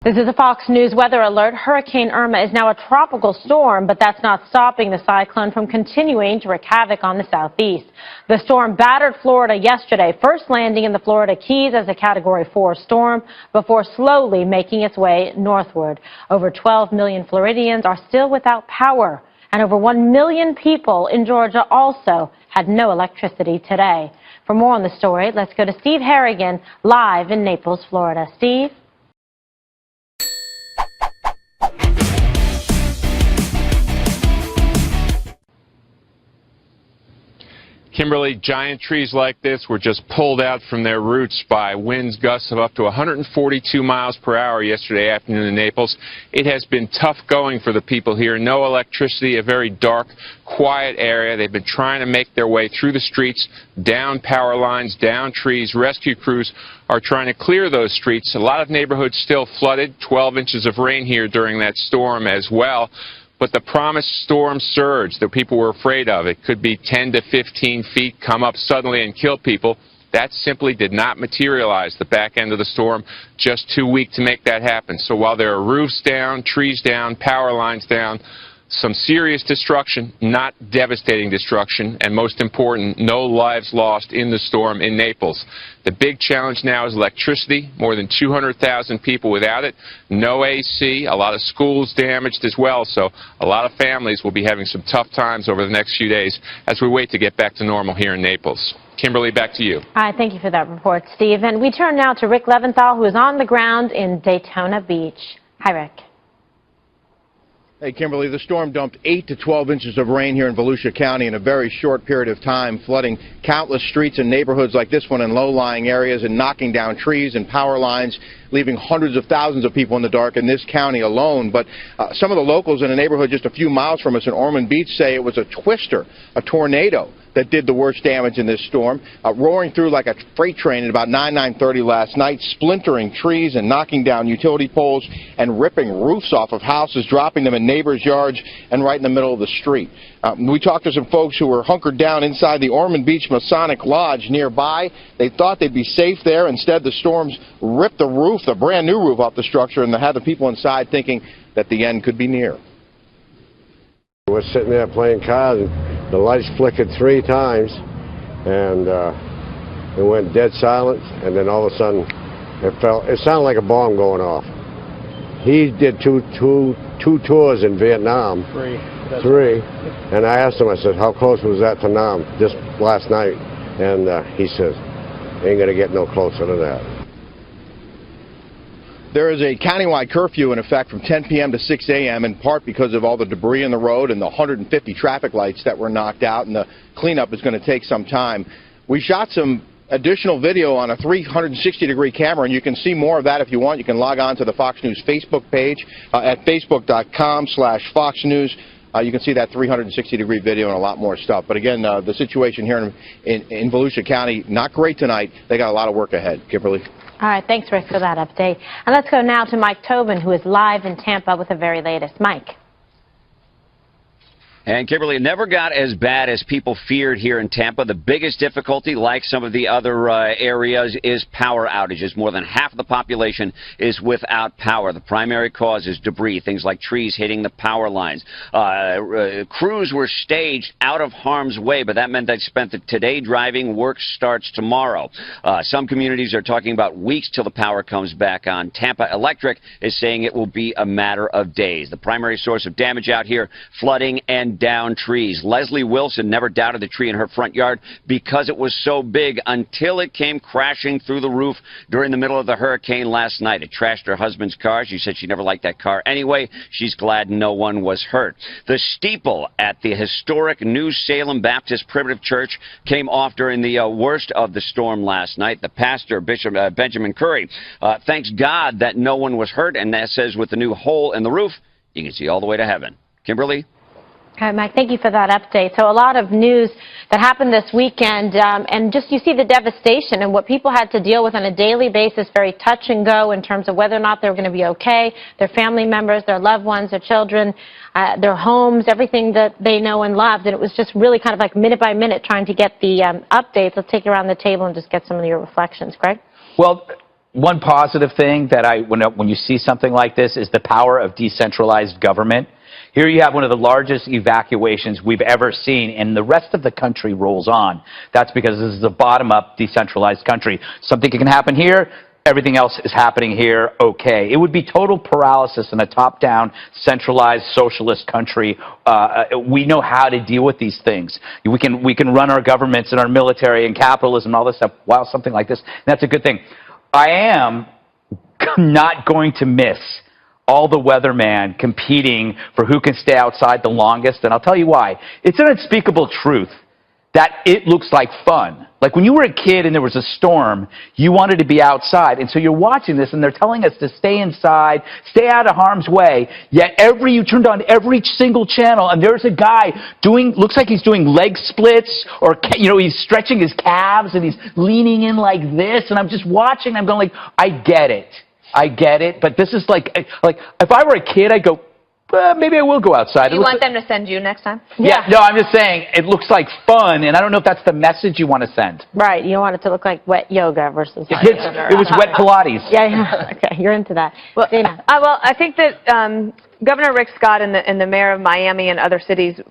This is a Fox News weather alert. Hurricane Irma is now a tropical storm, but that's not stopping the cyclone from continuing to wreak havoc on the southeast. The storm battered Florida yesterday, first landing in the Florida Keys as a Category 4 storm before slowly making its way northward. Over 12 million Floridians are still without power, and over 1 million people in Georgia also had no electricity today. For more on the story, let's go to Steve Harrigan live in Naples, Florida. Steve? Kimberly, giant trees like this were just pulled out from their roots by winds gusts of up to 142 miles per hour yesterday afternoon in Naples. It has been tough going for the people here. No electricity, a very dark, quiet area. They've been trying to make their way through the streets, down power lines, down trees. Rescue crews are trying to clear those streets. A lot of neighborhoods still flooded, 12 inches of rain here during that storm as well. But the promised storm surge that people were afraid of, it could be 10 to 15 feet, come up suddenly and kill people. That simply did not materialize. The back end of the storm just too weak to make that happen. So while there are roofs down, trees down, power lines down, some serious destruction, not devastating destruction, and most important, no lives lost in the storm in Naples. The big challenge now is electricity. More than 200,000 people without it. No AC. A lot of schools damaged as well. So a lot of families will be having some tough times over the next few days as we wait to get back to normal here in Naples. Kimberly, back to you. All right, thank you for that report, Steve. And we turn now to Rick Leventhal, who is on the ground in Daytona Beach. Hi, Rick. Hey, Kimberly, the storm dumped 8 to 12 inches of rain here in Volusia County in a very short period of time, flooding countless streets and neighborhoods like this one in low-lying areas and knocking down trees and power lines, leaving hundreds of thousands of people in the dark in this county alone. But some of the locals in a neighborhood just a few miles from us in Ormond Beach say it was a twister, a tornado, that did the worst damage in this storm, roaring through like a freight train at about 9:30 last night, splintering trees and knocking down utility poles and ripping roofs off of houses, dropping them in neighbors' yards and right in the middle of the street. We talked to some folks who were hunkered down inside the Ormond Beach Masonic Lodge nearby. They thought they'd be safe there. Instead, the storms ripped the roof, the brand new roof, off the structure, and had the people inside thinking that the end could be near. We're sitting there playing cards, and the lights flickered 3 times, and it went dead silent, and then all of a sudden it sounded like a bomb going off. He did two tours in Vietnam. Three. And I asked him, I said, how close was that to Nam just last night? And he says, ain't going to get no closer to that. There is a countywide curfew in effect from 10 p.m. to 6 a.m. in part because of all the debris in the road and the 150 traffic lights that were knocked out, and the cleanup is going to take some time. We shot some additional video on a 360-degree camera, and you can see more of that if you want. You can log on to the Fox News Facebook page at facebook.com/Fox News. You can see that 360-degree video and a lot more stuff. But again, the situation here in Volusia County, not great tonight. They got a lot of work ahead. Kimberly. All right, thanks, Rick, for that update. And let's go now to Mike Tobin, who is live in Tampa with the very latest. Mike. And Kimberly, it never got as bad as people feared here in Tampa. The biggest difficulty, like some of the other areas, is power outages. More than half of the population is without power. The primary cause is debris, things like trees hitting the power lines. Crews were staged out of harm's way, but that meant they spent the today driving. Work starts tomorrow. Some communities are talking about weeks till the power comes back on. Tampa Electric is saying it will be a matter of days. The primary source of damage out here, flooding and down trees. Leslie Wilson never doubted the tree in her front yard because it was so big until it came crashing through the roof during the middle of the hurricane last night. It trashed her husband's car. She said she never liked that car anyway. She's glad no one was hurt. The steeple at the historic New Salem Baptist Primitive Church came off during the worst of the storm last night. The pastor, Bishop Benjamin Curry, thanks God that no one was hurt, and that says with the new hole in the roof, you can see all the way to heaven. Kimberly? Okay, Mike, thank you for that update. So a lot of news that happened this weekend, and just you see the devastation and what people had to deal with on a daily basis, very touch and go in terms of whether or not they were going to be okay, their family members, their loved ones, their children, their homes, everything that they know and loved. And it was just really kind of like minute by minute trying to get the updates. Let's take you around the table and just get some of your reflections. Greg? Well, one positive thing that when you see something like this is the power of decentralized government. Here you have one of the largest evacuations we've ever seen, and the rest of the country rolls on. That's because this is a bottom-up decentralized country. Something can happen here, everything else is happening here, okay. It would be total paralysis in a top-down, centralized, socialist country. We know how to deal with these things. We can run our governments and our military and capitalism and all this stuff while something like this, and that's a good thing. I am not going to miss all the weatherman competing for who can stay outside the longest, and I'll tell you why. It's an unspeakable truth that it looks like fun. Like when you were a kid and there was a storm, you wanted to be outside. And so you're watching this and they're telling us to stay inside, stay out of harm's way. Yet you turned on every single channel and there's a guy looks like he's doing leg splits or, he's stretching his calves and he's leaning in like this. And I'm just watching. I'm going like, I get it. But this is like if I were a kid, I'd go, maybe I will go outside. Do you want them to send you next time? Yeah, no, I'm just saying, it looks like fun, and I don't know if that's the message you want to send. Right, you don't want it to look like wet yoga versus... It was wet Pilates. Yeah, okay, you're into that. Well, Dana. Well, I think that Governor Rick Scott and the mayor of Miami and other cities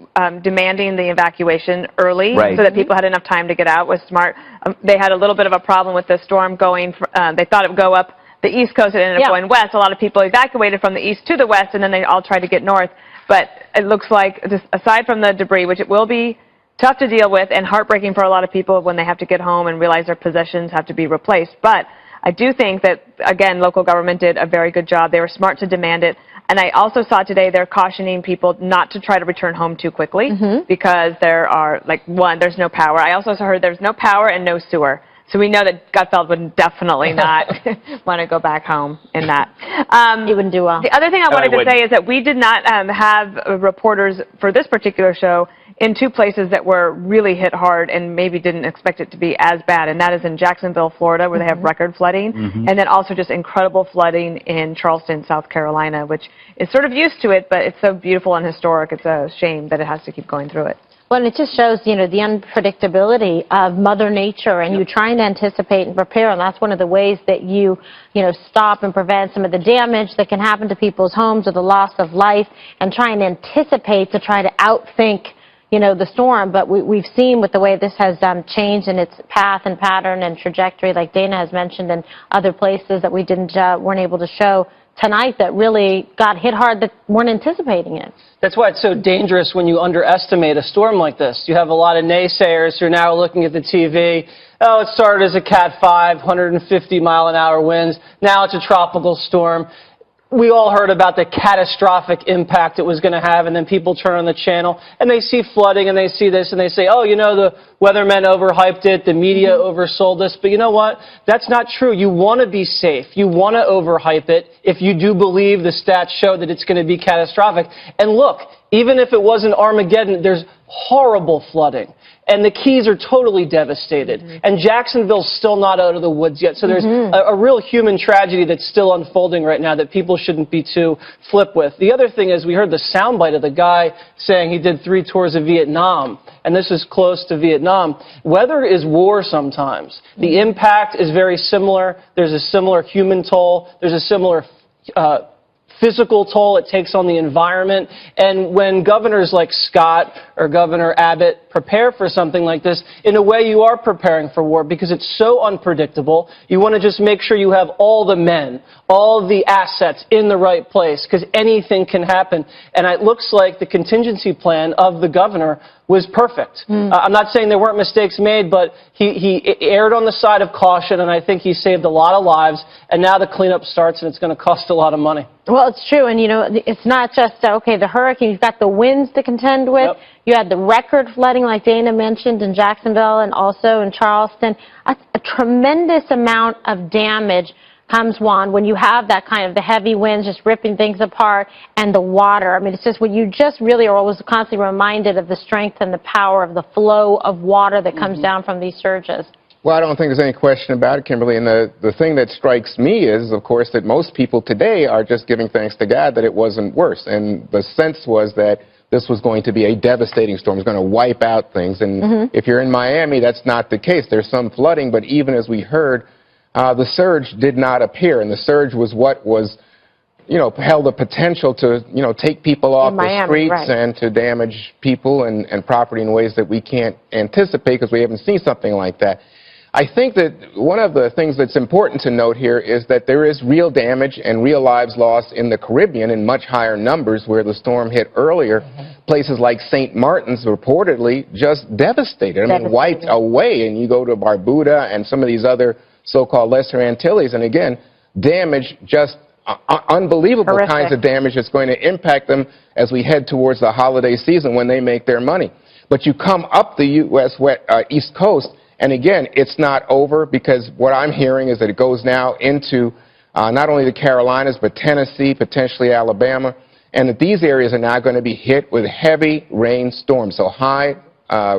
demanding the evacuation early so that people had enough time to get out was smart. They had a little bit of a problem with the storm going, they thought it would go up the East Coast, it ended up going west. A lot of people evacuated from the east to the west, and then they all tried to get north. But it looks like, just aside from the debris, which it will be tough to deal with and heartbreaking for a lot of people when they have to get home and realize their possessions have to be replaced. But I do think that, again, local government did a very good job. They were smart to demand it. And I also saw today they're cautioning people not to try to return home too quickly because there are, there's no power. I also heard there's no power and no sewer. So we know that Gutfeld would definitely not want to go back home in that. He wouldn't do well. The other thing I wanted to say is that we did not have reporters for this particular show in two places that were really hit hard and maybe didn't expect it to be as bad, and that is in Jacksonville, Florida, where they have record flooding, and then also just incredible flooding in Charleston, South Carolina, which is sort of used to it, but it's so beautiful and historic. It's a shame that it has to keep going through it. Well, and it just shows, the unpredictability of Mother Nature, and you trying to anticipate and prepare, and that's one of the ways that you stop and prevent some of the damage that can happen to people's homes or the loss of life, and trying to anticipate to try to outthink, the storm. But we've seen with the way this has changed in its path and pattern and trajectory, like Dana has mentioned, in other places that we weren't able to show tonight that really got hit hard that weren't anticipating it. That's why it's so dangerous when you underestimate a storm like this. You have a lot of naysayers who are now looking at the TV. Oh, it started as a Cat 5, 150-mile-an-hour winds. Now it's a tropical storm. We all heard about the catastrophic impact it was going to have, and then people turn on the channel and they see flooding and they see this and they say, oh, the weathermen overhyped it, the media oversold us. But you know what? That's not true. You want to be safe. You want to overhype it if you do believe the stats show that it's going to be catastrophic. And look, even if it wasn't Armageddon, there's horrible flooding. And the Keys are totally devastated. And Jacksonville's still not out of the woods yet. So there's a real human tragedy that's still unfolding right now that people shouldn't be too flip with. The other thing is we heard the soundbite of the guy saying he did 3 tours of Vietnam. And this is close to Vietnam. Weather is war sometimes. The impact is very similar. There's a similar human toll. There's a similar physical toll it takes on the environment. And when governors like Scott or Governor Abbott prepare for something like this, in a way you are preparing for war because it's so unpredictable. You want to just make sure you have all the men, all the assets in the right place because anything can happen. And it looks like the contingency plan of the governor was perfect. I'm not saying there weren't mistakes made, but he erred on the side of caution, and I think he saved a lot of lives, and now the cleanup starts, and it's going to cost a lot of money. Well, it's true, and it's not just, the hurricane, you've got the winds to contend with, you had the record flooding, like Dana mentioned, in Jacksonville and also in Charleston. A tremendous amount of damage comes, Juan, when you have that kind of the heavy winds just ripping things apart and the water. I mean, it's just when you just really are always constantly reminded of the strength and the power of the flow of water that comes down from these surges. Well, I don't think there's any question about it, Kimberly. And the thing that strikes me is, of course, that most people today are just giving thanks to God that it wasn't worse. And the sense was that this was going to be a devastating storm. It was going to wipe out things. And if you're in Miami, that's not the case. There's some flooding, but even as we heard, the surge did not appear, and the surge was what was, held the potential to, take people off the streets, right, and to damage people and property in ways that we can't anticipate because we haven't seen something like that. I think that one of the things that's important to note here is that there is real damage and real lives lost in the Caribbean in much higher numbers where the storm hit earlier. Places like St. Martin's reportedly just devastated. I mean, wiped away. And you go to Barbuda and some of these other so-called Lesser Antilles, and again, damage, just unbelievable horrific kinds of damage that's going to impact them as we head towards the holiday season when they make their money. But you come up the U.S. East Coast, and again, it's not over, because what I'm hearing is that it goes now into not only the Carolinas, but Tennessee, potentially Alabama, and that these areas are now going to be hit with heavy rainstorms, so high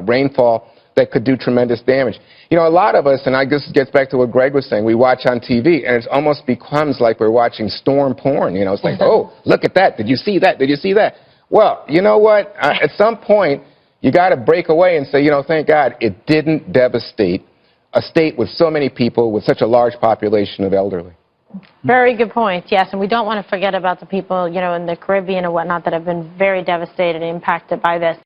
rainfall that could do tremendous damage. A lot of us, and I guess it gets back to what Greg was saying, we watch on TV, and it almost becomes like we're watching storm porn. It's like, oh, look at that. Did you see that? Did you see that? Well, you know what? At some point, you got to break away and say, thank God it didn't devastate a state with so many people, with such a large population of elderly. Very good point, yes, and we don't want to forget about the people, in the Caribbean and whatnot that have been very devastated and impacted by this.